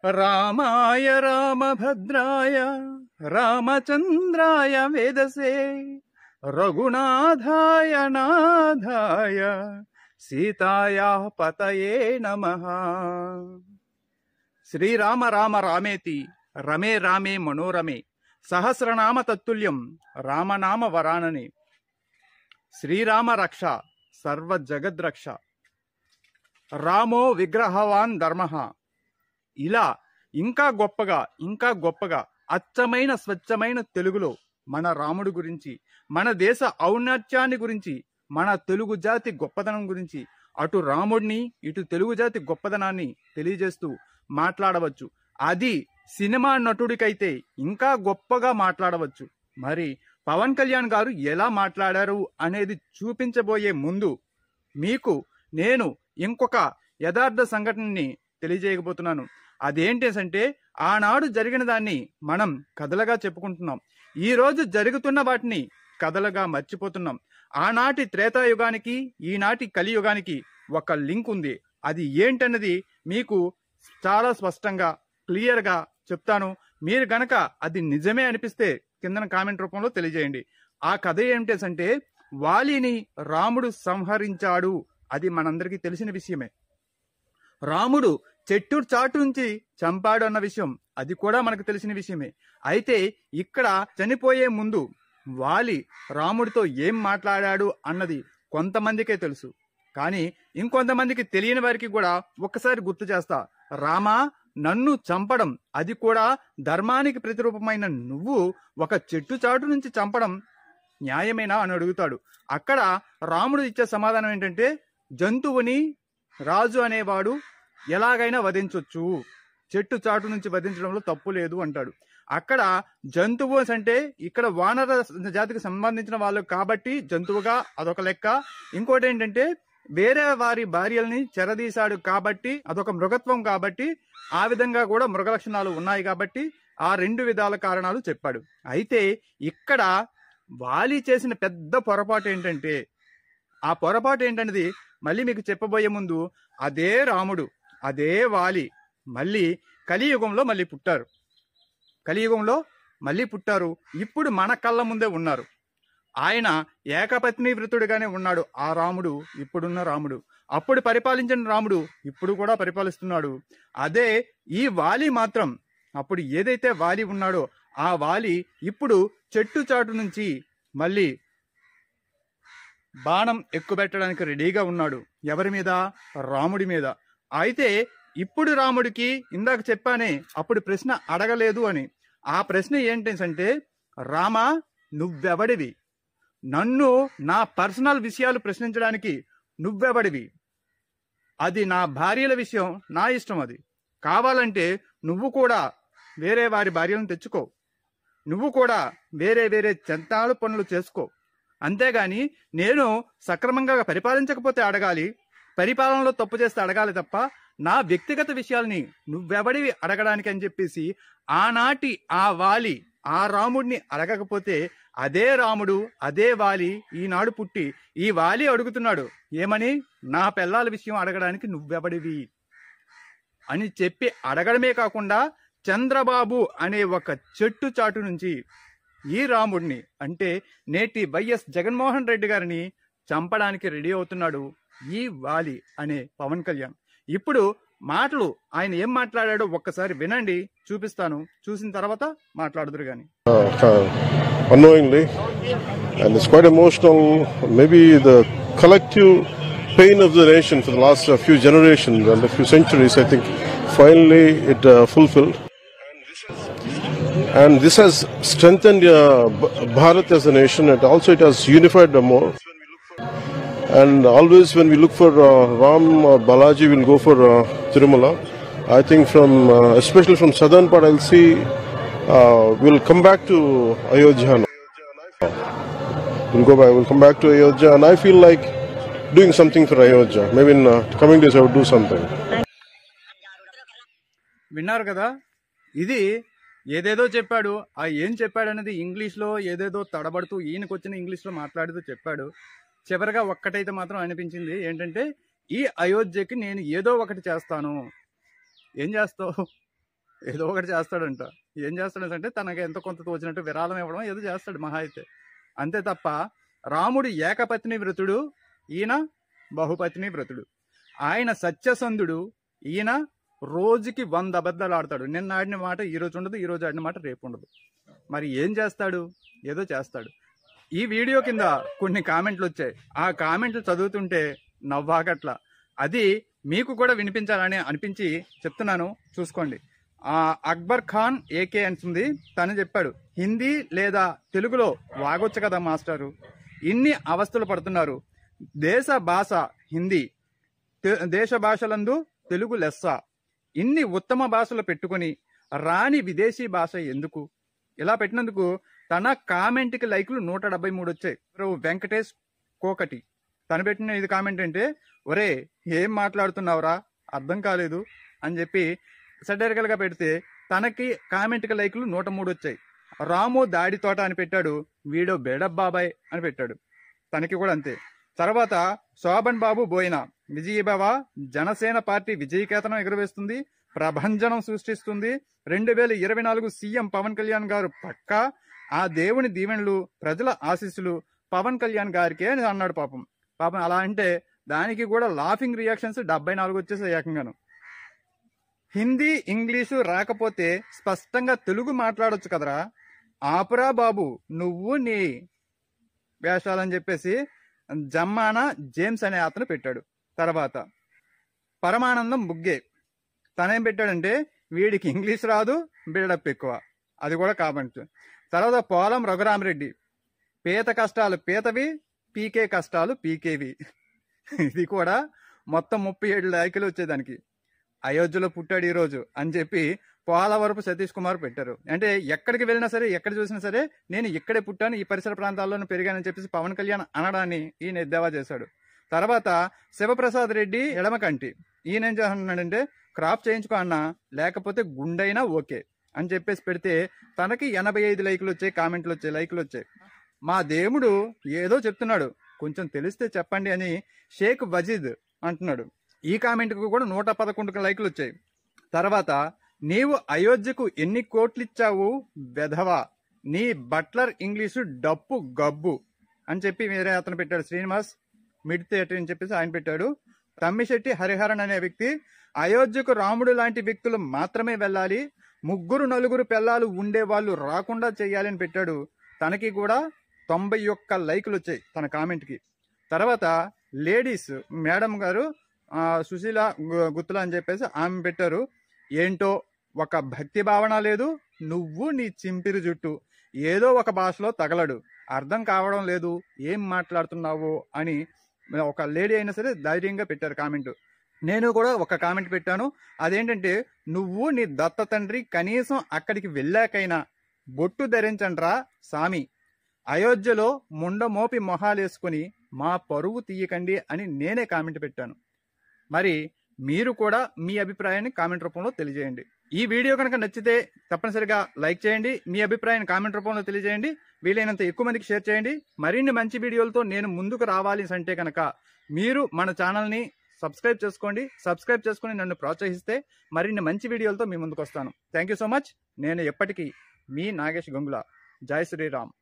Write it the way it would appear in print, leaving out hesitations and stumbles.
రామాయ రామభద్రాయ రామచంద్రాయ వేదసే రఘునాథాయ నాథాయ సీతాయా పతయే నమః. శ్రీరామ రామ రామేతి రమే రామే మనోరమే సహస్రనామ తత్తుల్యం రామనామ వరానని. శ్రీరామ రక్ష సర్వ జగద్రక్ష రామో విగ్రహవాన్ ధర్మః. ఇలా ఇంకా గొప్పగా అచ్చమైన స్వచ్ఛమైన తెలుగులో మన రాముడి గురించి, మన దేశ ఔన్నత్యాన్ని గురించి, మన తెలుగు జాతి గొప్పదనం గురించి, అటు రాముడిని ఇటు తెలుగు జాతి గొప్పదనాన్ని తెలియజేస్తూ మాట్లాడవచ్చు. అది సినిమా నటుడికైతే ఇంకా గొప్పగా మాట్లాడవచ్చు. మరి పవన్ కళ్యాణ్ గారు ఎలా మాట్లాడారు అనేది చూపించబోయే ముందు మీకు నేను ఇంకొక యథార్థ సంఘటనని తెలియజేయకపోతున్నాను. అదేంటంటే, ఆనాడు జరిగిన దాన్ని మనం కథలుగా చెప్పుకుంటున్నాం. ఈ రోజు జరుగుతున్న వాటిని కథలుగా మర్చిపోతున్నాం. ఆనాటి త్రేతాయుగానికి ఈనాటి కలియుగానికి ఒక లింక్ ఉంది. అది ఏంటన్నది మీకు చాలా స్పష్టంగా క్లియర్గా చెప్తాను. మీరు గనక అది నిజమే అనిపిస్తే కింద కామెంట్ రూపంలో తెలియజేయండి. ఆ కథ ఏంటంటే, వాలిని రాముడు సంహరించాడు. అది మనందరికీ తెలిసిన విషయమే. రాముడు చెట్టు చాటు నుంచి చంపాడు అన్న విషయం అది కూడా మనకు తెలిసిన విషయమే. అయితే ఇక్కడ చనిపోయే ముందు వాలి రాముడితో ఏం మాట్లాడాడు అన్నది కొంతమందికే తెలుసు. కానీ ఇంకొంతమందికి తెలియని వారికి కూడా ఒక్కసారి గుర్తు చేస్తా. రామా, నన్ను చంపడం, అది కూడా ధర్మానికి ప్రతిరూపమైన నువ్వు ఒక చెట్టు చాటు నుంచి చంపడం న్యాయమేనా అని అడుగుతాడు. అక్కడ రాముడు ఇచ్చే సమాధానం ఏంటంటే, జంతువుని రాజు అనేవాడు ఎలాగైనా వధించవచ్చు, చెట్టు చాటు నుంచి వధించడంలో తప్పు లేదు అంటాడు. అక్కడ జంతువు అంటే ఇక్కడ వానర జాతికి సంబంధించిన వాళ్ళు కాబట్టి జంతువుగా అదొక లెక్క. ఇంకోటి ఏంటంటే, వేరే వారి భార్యల్ని చెరదీశాడు కాబట్టి అదొక మృగత్వం కాబట్టి ఆ విధంగా కూడా మృగ లక్షణాలు ఉన్నాయి కాబట్టి ఆ రెండు విధాల కారణాలు చెప్పాడు. అయితే ఇక్కడ వాలి చేసిన పెద్ద పొరపాటు ఏంటంటే, ఆ పొరపాటు ఏంటనేది మళ్ళీ మీకు చెప్పబోయే ముందు, అదే రాముడు అదే వాలి మళ్ళీ కలియుగంలో మళ్ళీ పుట్టారు. ఇప్పుడు మన కళ్ళ ముందే ఉన్నారు. ఆయన ఏకపత్ని వృతుడిగానే ఉన్నాడు. ఆ రాముడు ఇప్పుడున్న రాముడు, అప్పుడు పరిపాలించిన రాముడు ఇప్పుడు కూడా పరిపాలిస్తున్నాడు. అదే ఈ వాలి మాత్రం అప్పుడు ఏదైతే వాలి ఉన్నాడో ఆ వాలి ఇప్పుడు చెట్టు చాటు నుంచి మళ్ళీ బాణం ఎక్కుబెట్టడానికి రెడీగా ఉన్నాడు. ఎవరి మీద? రాముడి మీద. అయితే ఇప్పుడు రాముడికి ఇందాక చెప్పానే అప్పుడు ప్రశ్న అడగలేదు అని. ఆ ప్రశ్న ఏంటంటే, రామా, నువ్వెవడివి? నన్ను నా పర్సనల్ విషయాలు ప్రశ్నించడానికి నువ్వెవడివి? అది నా భార్యల విషయం, నా ఇష్టం. అది కావాలంటే నువ్వు కూడా వేరే వారి భార్యలను తెచ్చుకో, నువ్వు కూడా వేరే వేరే చెంతాలు పనులు చేసుకో. అంతేగాని నేను సక్రమంగా పరిపాలించకపోతే అడగాలి, పరిపాలనలో తప్పు చేస్తే అడగాలి తప్ప నా వ్యక్తిగత విషయాల్ని నువ్వెవడివి అడగడానికి అని చెప్పేసి ఆనాటి ఆ వాలి ఆ రాముడిని అడగకపోతే అదే రాముడు అదే వాలి ఈనాడు పుట్టి ఈ వాలి అడుగుతున్నాడు ఏమని? నా పెళ్ళాల విషయం అడగడానికి నువ్వెవడివి అని చెప్పి అడగడమే కాకుండా చంద్రబాబు అనే ఒక చెట్టు చాటు నుంచి ఈ రాముడిని అంటే నేటి వైఎస్ జగన్మోహన్ రెడ్డి గారిని చంపడానికి రెడీ అవుతున్నాడు ఈ వాలి అనే పవన్ కళ్యాణ్. ఇప్పుడు మాటలు ఆయన ఏం మాట్లాడాడో ఒక్కసారి వినండి, చూపిస్తాను. చూసిన తర్వాత మాట్లాడుదురు గాని. Unknowingly, and it's quite emotional. Maybe the collective pain of the nation for the last few generations and a few centuries, I think, finally it fulfilled. And this has strengthened Bharat as a nation, and also it has unified them more. And always when we look for Ram or Balaji, we'll go for Tirumala. I think especially from southern part, I'll see we'll come back to Ayodhya now. We'll come back to Ayodhya, and I feel like doing something for Ayodhya. Maybe in coming days I would do something. విన్నారు కదా, ఇది ఏదేదో చెప్పాడు. ఆ ఏం చెప్పాడు అనేది ఇంగ్లీష్లో ఏదేదో తడబడుతూ ఈయనకు వచ్చిన ఇంగ్లీష్లో మాట్లాడుతూ చెప్పాడు. చివరిగా ఒక్కటైతే మాత్రం అనిపించింది ఏంటంటే, ఈ అయోధ్యకి నేను ఏదో ఒకటి చేస్తాను. ఏం చేస్తావు? ఏదో ఒకటి చేస్తాడంట. ఏం చేస్తాడంటే తనకి ఎంతో కొంత తోచినట్టు విరాళం ఇవ్వడం ఏదో చేస్తాడు మహా అయితే. అంతే తప్ప రాముడు ఏకపత్ని వ్రతుడు, ఈయన బహుపత్ని వ్రతుడు. ఆయన సత్యసంధుడు, ఈయన రోజుకి 100 అబద్ధాలు ఆడతాడు. నిన్న ఆడిన మాట ఈ రోజు ఉండదు, ఈ రోజు ఆడిన మాట రేపు ఉండదు. మరి ఏం చేస్తాడు? ఏదో చేస్తాడు. ఈ వీడియో కింద కొన్ని కామెంట్లు వచ్చాయి. ఆ కామెంట్లు చదువుతుంటే నవ్వాకట్ల. అది మీకు కూడా వినిపించాలని అనిపించి చెప్తున్నాను, చూసుకోండి. అక్బర్ ఖాన్ ఏకే అంటుంది. తను చెప్పాడు, హిందీ లేదా తెలుగులో వాగొచ్చు కదా మాస్టారు, ఇన్ని అవస్థలు పడుతున్నారు. దేశ భాష హిందీ, దేశ భాషలందు తెలుగు లెస్స. ఇన్ని ఉత్తమ భాషలు పెట్టుకుని రాని విదేశీ భాష ఎందుకు? ఇలా పెట్టినందుకు తన కామెంట్కి లైకులు 173 వచ్చాయి. వెంకటేష్ కోకటి తను పెట్టిన ఇది కామెంట్ అంటే, ఒరే ఏం మాట్లాడుతున్నావురా, అర్థం కాలేదు అని చెప్పి సటైరికల్ గా పెడితే తనకి కామెంట్కి లైకులు 103 వచ్చాయి. రాము దాడి తోట అని పెట్టాడు, వీడో బేడబ్బాబాయ్ అని పెట్టాడు, తనకి కూడా అంతే. తర్వాత శోభన్ బాబు బోయిన, విజయభవ జనసేన పార్టీ విజయకేతనం ఎగురవేస్తుంది, ప్రభంజనం సృష్టిస్తుంది, 2024 సీఎం పవన్ కళ్యాణ్ గారు పక్కా, ఆ దేవుని దీవెనలు ప్రజల ఆశీస్సులు పవన్ కళ్యాణ్ గారికే అని అన్నాడు. పాపం అలా అంటే దానికి కూడా లాఫింగ్ రియాక్షన్స్ 74 వచ్చేసాయి ఏకంగాను. హిందీ ఇంగ్లీషు రాకపోతే స్పష్టంగా తెలుగు మాట్లాడొచ్చు కదరా, ఆపురా బాబు నువ్వు నీ వేషాలని చెప్పేసి జమ్మానా జేమ్స్ అనే అతను పెట్టాడు. తర్వాత పరమానందం బుగ్గే తనేం పెట్టాడంటే, వీడికి ఇంగ్లీష్ రాదు, బిల్డప్ ఎక్కువ, అది కూడా కామెంట్. తర్వాత పోలం రఘురామరెడ్డి, పీత కష్టాలు పీతవి, పీకే కష్టాలు పీకేవి. ఇది కూడా మొత్తం 37 లైకులు వచ్చేదానికి. అయోధ్యలో పుట్టాడు ఈ రోజు అని చెప్పి పోలవరపు సతీష్ కుమార్ పెట్టారు. అంటే ఎక్కడికి వెళ్ళినా సరే, ఎక్కడ చూసినా సరే నేను ఇక్కడే పుట్టాను, ఈ పరిసర ప్రాంతాల్లోనే పెరిగానని చెప్పేసి పవన్ కళ్యాణ్ అనడాన్ని ఈయన ఎద్దేవా చేశాడు. తర్వాత శివప్రసాద్ రెడ్డి ఎడమకంటి, ఈయన ఏం చేస్తున్నాడంటే, క్రాప్ చేయించుకో అన్న, లేకపోతే గుండైనా ఓకే అని చెప్పేసి పెడితే తనకి 85 లైకులు వచ్చాయి, కామెంట్లు వచ్చాయి, లైకులు వచ్చాయి. మా దేవుడు ఏదో చెప్తున్నాడు, కొంచెం తెలిస్తే చెప్పండి అని షేక్ వజీద్ అంటున్నాడు. ఈ కామెంట్కు కూడా 111 లైకులు వచ్చాయి. తర్వాత నీవు అయోధ్యకు ఎన్ని కోట్లు ఇచ్చావు వెధవా, నీ బట్లర్ ఇంగ్లీషు డప్పు గబ్బు అని చెప్పి వేరే అతను పెట్టాడు, శ్రీనివాస్ మిడ్ థియేటర్ అని చెప్పేసి ఆయన పెట్టాడు. తమ్మిశెట్టి హరిహరన్ అనే వ్యక్తి, అయోధ్యకు రాముడు లాంటి వ్యక్తులు మాత్రమే వెళ్ళాలి, 3-4 పిల్లలు ఉండే వాళ్ళు రాకుండా చేయాలి అని పెట్టాడు. తనకి కూడా 91 లైకులు వచ్చాయి తన కామెంట్కి. తర్వాత లేడీస్ మేడం గారు సుశీల గుత్తుల అని చెప్పేసి ఆమె పెట్టారు, ఏంటో ఒక భక్తి భావన లేదు, నువ్వు నీ చింపిరి జుట్టు ఏదో ఒక భాషలో తగలడు, అర్థం కావడం లేదు, ఏం మాట్లాడుతున్నావు అని ఒక లేడీ అయినా సరే ధైర్యంగా పెట్టారు కామెంట్. నేను కూడా ఒక కామెంట్ పెట్టాను, అదేంటంటే, నువ్వు నీ దత్త తండ్రి కనీసం అక్కడికి వెళ్ళాకైనా బొట్టు ధరించండ్రా సామి, అయోధ్యలో ముండమోపి మొహాలేసుకుని మా పరువు తీయకండి అని నేనే కామెంట్ పెట్టాను. మరి మీరు కూడా మీ అభిప్రాయాన్ని కామెంట్ రూపంలో తెలియజేయండి. ఈ వీడియో కనుక నచ్చితే తప్పనిసరిగా లైక్ చేయండి, మీ అభిప్రాయాన్ని కామెంట్ రూపంలో తెలియజేయండి, వీలైనంత ఎక్కువ మందికి షేర్ చేయండి. మరిన్ని మంచి వీడియోలతో నేను ముందుకు రావాలి అంటే కనుక మీరు మన ఛానల్ని సబ్స్క్రైబ్ చేసుకోండి. సబ్స్క్రైబ్ చేసుకుని నన్ను ప్రోత్సహిస్తే మరిన్ని మంచి వీడియోలతో మీ ముందుకు వస్తాను. Thank you so much. నేను ఎప్పటికీ మీ నాగేష్ గంగుల. జై శ్రీరామ్.